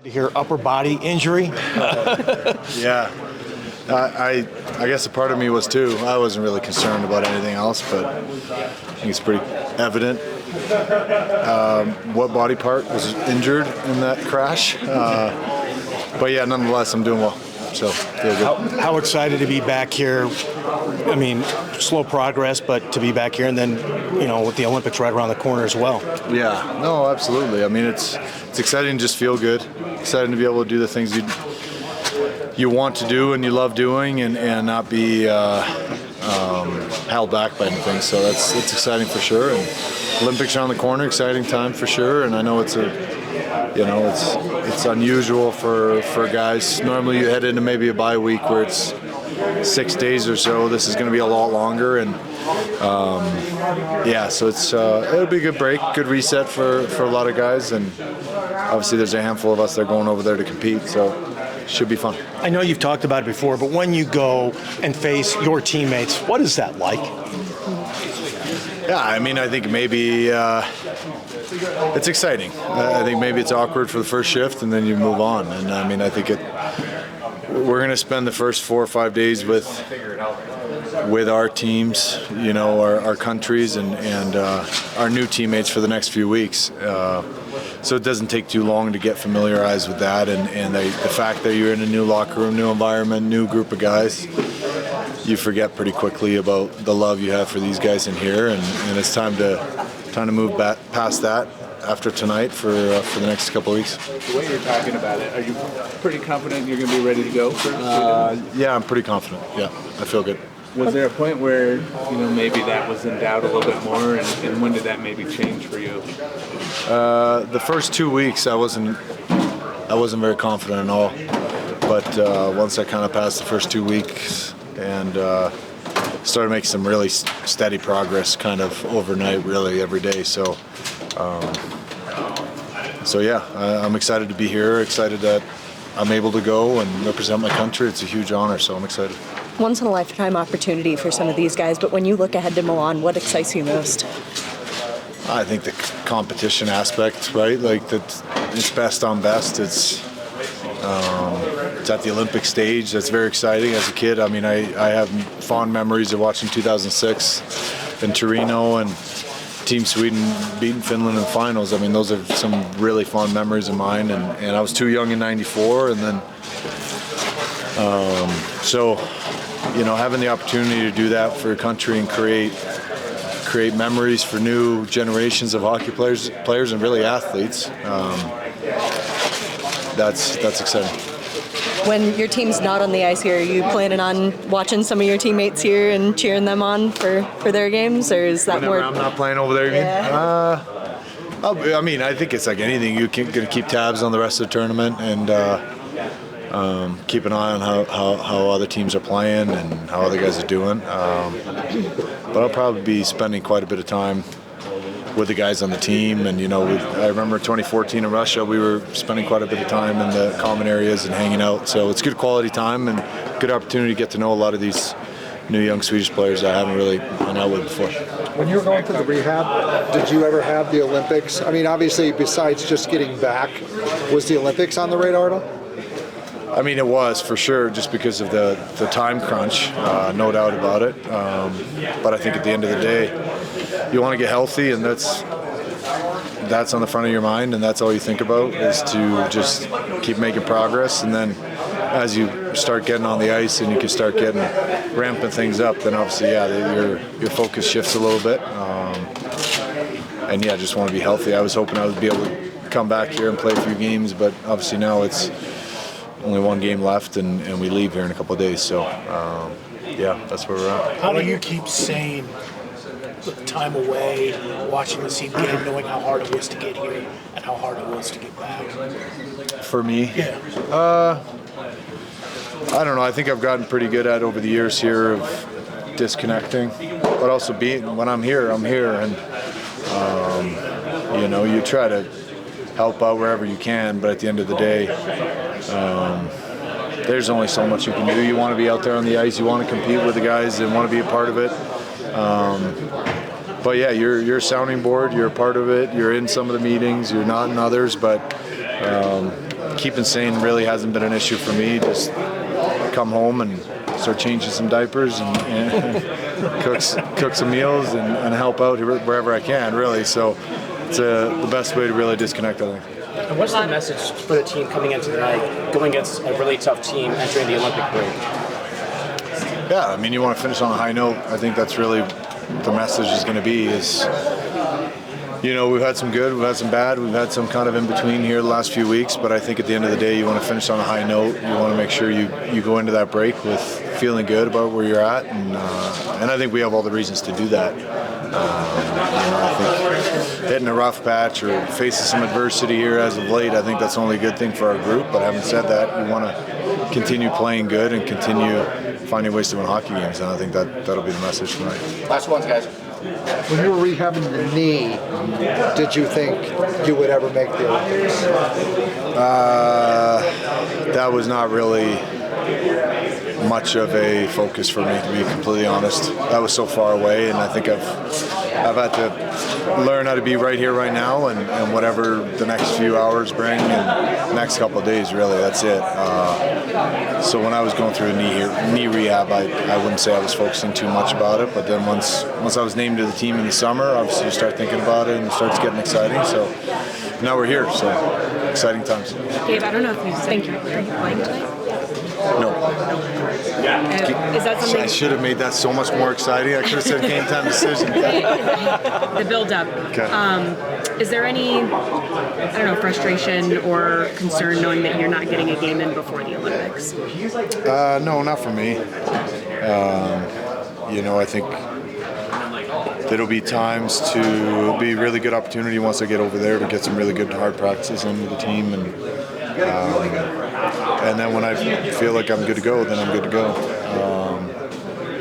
To hear upper body injury. Yeah, I guess a part of me was too. I wasn't really concerned about anything else, but I think it's pretty evident what body part was injured in that crash. But yeah, nonetheless, I'm doing well. So feel good. How excited to be back here. I mean, slow progress, but to be back here, and then, with the Olympics right around the corner as well. Yeah, no, absolutely. I mean, it's exciting to just feel good. Exciting to be able to do the things you want to do and you love doing, and not be held back by anything. So it's exciting for sure. And Olympics around the corner, exciting time for sure. And I know it's unusual for guys. Normally you head into maybe a bye week where it's 6 days or so. This is going to be a lot longer, and so it'll be a good break, good reset for a lot of guys, and obviously there's a handful of us that are going over there to compete, so it should be fun. I know you've talked about it before, but when you go and face your teammates, what is that like? Yeah, I mean, I think maybe it's exciting. I think maybe it's awkward for the first shift, and then you move on. And I mean, I think we're going to spend the first 4 or 5 days with our teams, our countries, and our new teammates for the next few weeks. So it doesn't take too long to get familiarized with that, and the fact that you're in a new locker room, new environment, new group of guys, you forget pretty quickly about the love you have for these guys in here, and it's time to move back past that after tonight for the next couple of weeks. The way you're talking about it, are you pretty confident you're going to be ready to go? Yeah, I'm pretty confident. Yeah, I feel good. Was there a point where maybe that was in doubt a little bit more, and when did that maybe change for you? The first 2 weeks, I wasn't very confident at all. But once I kind of passed the first 2 weeks and started making some really steady progress, kind of overnight, really every day. So yeah, I'm excited to be here. Excited that I'm able to go and represent my country. It's a huge honor, so I'm excited. Once in a lifetime opportunity for some of these guys, but when you look ahead to Milan, what excites you most? I think the competition aspect, right? Like that, it's best on best. It's at the Olympic stage. That's very exciting. As a kid, I mean, I have fond memories of watching 2006 in Torino and Team Sweden beating Finland in the finals. I mean, those are some really fond memories of mine. And I was too young in '94, and then so having the opportunity to do that for a country and create memories for new generations of hockey players and really athletes. That's exciting. When your team's not on the ice here, are you planning on watching some of your teammates here and cheering them on for their games, or is that Whenever more? I'm not playing over there, you mean? Yeah. I mean, I think it's like anything. You're going to keep tabs on the rest of the tournament and keep an eye on how other teams are playing and how other guys are doing. But I'll probably be spending quite a bit of time with the guys on the team. And, I remember 2014 in Russia, we were spending quite a bit of time in the common areas and hanging out. So it's good quality time and good opportunity to get to know a lot of these new young Swedish players I haven't really hung out with before. When you were going through the rehab, did you ever have the Olympics? I mean, obviously, besides just getting back, was the Olympics on the radar at all? I mean, it was for sure, just because of the time crunch, no doubt about it. But I think at the end of the day, you want to get healthy, and that's on the front of your mind, and that's all you think about is to just keep making progress. And then as you start getting on the ice and you can start ramping things up, then obviously, your focus shifts a little bit. And just want to be healthy. I was hoping I would be able to come back here and play a few games, but obviously now it's only one game left, and we leave here in a couple of days. So, that's where we're at. How do you keep sane the time away, watching the seed game, knowing how hard it was to get here and how hard it was to get back? For me? Yeah. I don't know. I think I've gotten pretty good at over the years here of disconnecting, but also when I'm here, I'm here. And, you try to help out wherever you can, but at the end of the day, there's only so much you can do. You want to be out there on the ice, you want to compete with the guys and want to be a part of it. But yeah, you're a sounding board, you're a part of it, you're in some of the meetings, you're not in others, but keeping sane really hasn't been an issue for me. Just come home and start changing some diapers and cook some meals and help out wherever I can, really. So it's the best way to really disconnect, I think. And what's the message for the team coming into tonight, going against a really tough team entering the Olympic break? Yeah, I mean, you want to finish on a high note. I think that's really the message is going to be is, we've had some good, we've had some bad, we've had some kind of in between here the last few weeks, but I think at the end of the day, you want to finish on a high note. You want to make sure you go into that break with feeling good about where you're at, and I think we have all the reasons to do that. I think hitting a rough patch or facing some adversity here as of late, I think that's only a good thing for our group, but having said that, we want to continue playing good and continue finding ways to win hockey games, and I think that'll be the message tonight. Last ones, guys. When you were rehabbing the knee, did you think you would ever make the Olympics? That was not really much of a focus for me, to be completely honest. That was so far away, and I think I've had to learn how to be right here, right now, and whatever the next few hours bring, and the next couple of days, really, that's it. So when I was going through a knee rehab, I wouldn't say I was focusing too much about it, but then once I was named to the team in the summer, obviously you start thinking about it and it starts getting exciting. So now we're here, so exciting times. Gabe, I don't know if you think you're playing tonight. No. Is that something? I should have made that so much more exciting. I could have said game time decision. The build-up. Okay. Is there any, frustration or concern knowing that you're not getting a game in before the Olympics? No, not for me. I think there'll be times to be a really good opportunity once I get over there to get some really good hard practices in with the team, and then when I feel like I'm good to go, then I'm good to go.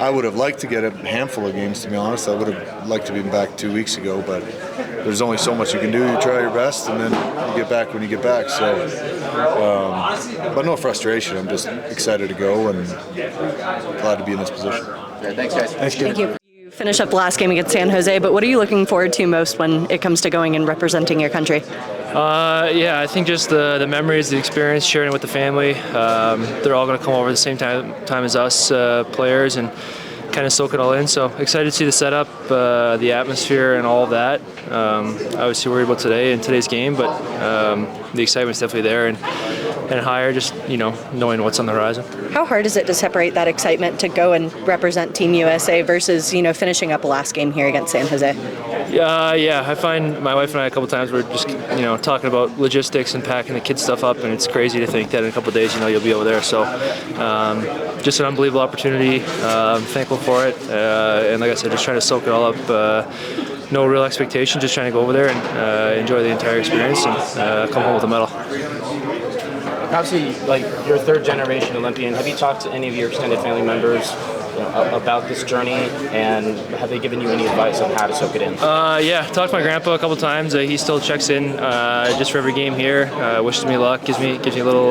I would have liked to get a handful of games, to be honest. I would have liked to be back 2 weeks ago, but there's only so much you can do. You try your best, and then you get back when you get back. So, but no frustration. I'm just excited to go and glad to be in this position. Thanks, guys. Thanks, Thank you. You finished up the last game against San Jose, but what are you looking forward to most when it comes to going and representing your country? I think just the memories, the experience, sharing it with the family. They're all going to come over at the same time as us players and kind of soak it all in. So excited to see the setup, the atmosphere, and all of that. Obviously worried about today and today's game, but the excitement's definitely there and higher. Just knowing what's on the horizon. How hard is it to separate that excitement to go and represent Team USA versus finishing up a last game here against San Jose? Yeah. I find my wife and I a couple times we're just talking about logistics and packing the kids' stuff up, and it's crazy to think that in a couple of days you'll be over there. So just an unbelievable opportunity. I'm thankful for it, and like I said, just trying to soak it all up. No real expectation, just trying to go over there and enjoy the entire experience and come home with a medal. Obviously, you're a third-generation Olympian. Have you talked to any of your extended family members about this journey, and have they given you any advice on how to soak it in? Yeah, talked to my grandpa a couple times. He still checks in just for every game here. Wishes me luck, gives me little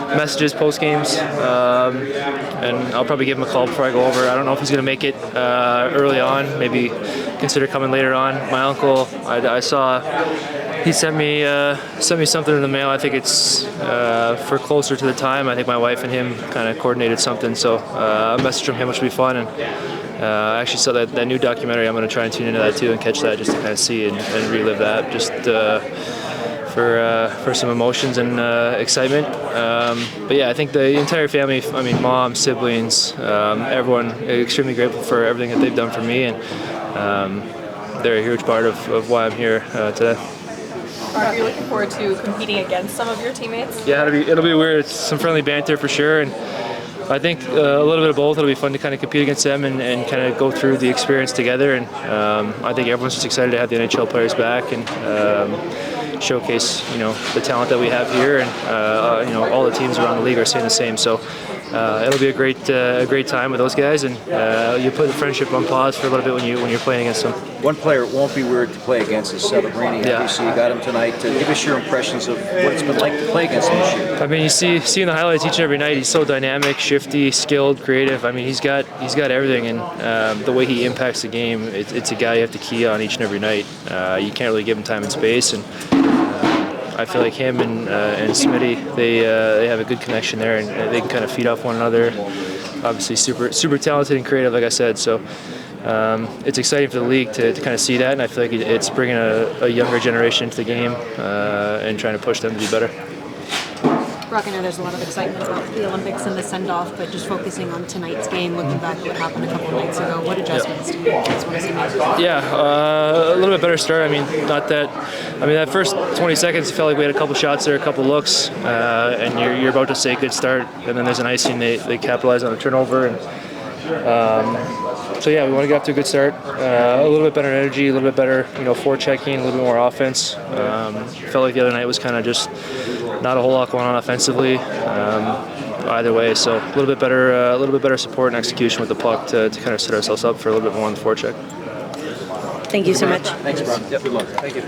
messages post games, and I'll probably give him a call before I go over. I don't know if he's going to make it early on. Maybe consider coming later on. My uncle, I saw. He sent me something in the mail. I think it's for closer to the time. I think my wife and him kind of coordinated something. So a message from him, which will be fun. And I actually saw that new documentary. I'm going to try and tune into that too and catch that just to kind of see and relive that just for some emotions and excitement. But yeah, I think the entire family, mom, siblings, everyone, extremely grateful for everything that they've done for me. And they're a huge part of why I'm here today. Are you looking forward to competing against some of your teammates? Yeah, it'll be weird. It's some friendly banter for sure, and I think a little bit of both. It'll be fun to kind of compete against them and kind of go through the experience together. And I think everyone's just excited to have the NHL players back and showcase the talent that we have here, and all the teams around the league are saying the same. So it'll be a great time with those guys, and you put the friendship on pause for a little bit when you're playing against them. One player it won't be weird to play against is Celebrini. Yeah. Obviously, you got him tonight. Give us your impressions of what it's been like to play against him this year. You see in the highlights each and every night. He's so dynamic, shifty, skilled, creative. He's got everything, and the way he impacts the game, it's a guy you have to key on each and every night. You can't really give him time and space, and I feel like him and Smitty, they have a good connection there, and they can kind of feed off one another. Obviously, super talented and creative, like I said. So it's exciting for the league to kind of see that, and I feel like it's bringing a younger generation into the game and trying to push them to be better. Brock, I know there's a lot of excitement about the Olympics and the send-off, but just focusing on tonight's game, looking back at what happened a couple of nights ago, what adjustments do you guys want to see? Yeah, a little bit better start. That first 20 seconds, it felt like we had a couple shots there, a couple looks, and you're about to say good start, and then there's an icing, they capitalize on a turnover, and so yeah, we want to get off to a good start. A little bit better energy, a little bit better, forechecking, a little bit more offense. Felt like the other night was kind of just not a whole lot going on offensively either way. So a little bit better support and execution with the puck to kind of set ourselves up for a little bit more on the forecheck. Thank you so much. Thanks, Brock. Yep. Good luck. Thank you.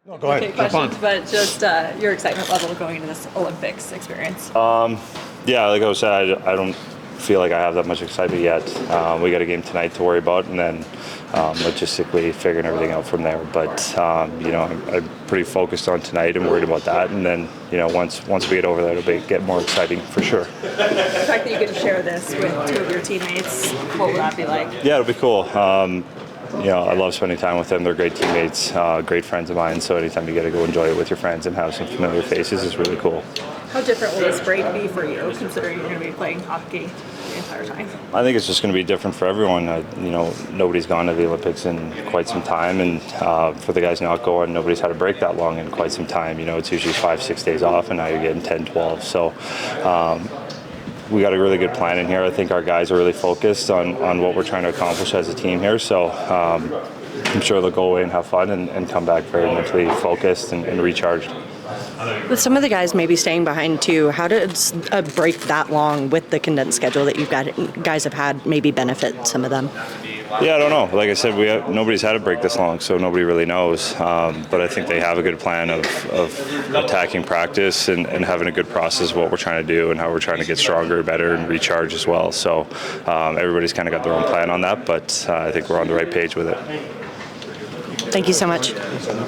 No, go ahead. Okay, questions, but just your excitement level going into this Olympics experience. Yeah, like I said, I don't feel like I have that much excitement yet. We got a game tonight to worry about, and then logistically figuring everything out from there. But I'm pretty focused on tonight and worried about that. And then once we get over there, it'll get more exciting for sure. The fact that you get to share this with two of your teammates, what will that be like? Yeah, it'll be cool. I love spending time with them. They're great teammates, great friends of mine. So anytime you get to go enjoy it with your friends and have some familiar faces is really cool. How different will this break be for you, considering you're going to be playing hockey the entire time? I think it's just going to be different for everyone. Nobody's gone to the Olympics in quite some time, and for the guys not going, nobody's had a break that long in quite some time. It's usually 5-6 days off, and now you're getting 10-12. So we got a really good plan in here. I think our guys are really focused on what we're trying to accomplish as a team here. So I'm sure they'll go away and have fun and come back very mentally focused and recharged. With some of the guys maybe staying behind too, how does a break that long with the condensed schedule that guys have had maybe benefit some of them? Yeah, I don't know. Like I said, nobody's had a break this long, so nobody really knows. But I think they have a good plan of attacking practice and having a good process of what we're trying to do and how we're trying to get stronger, better, and recharge as well. So everybody's kind of got their own plan on that, but I think we're on the right page with it. Thank you so much.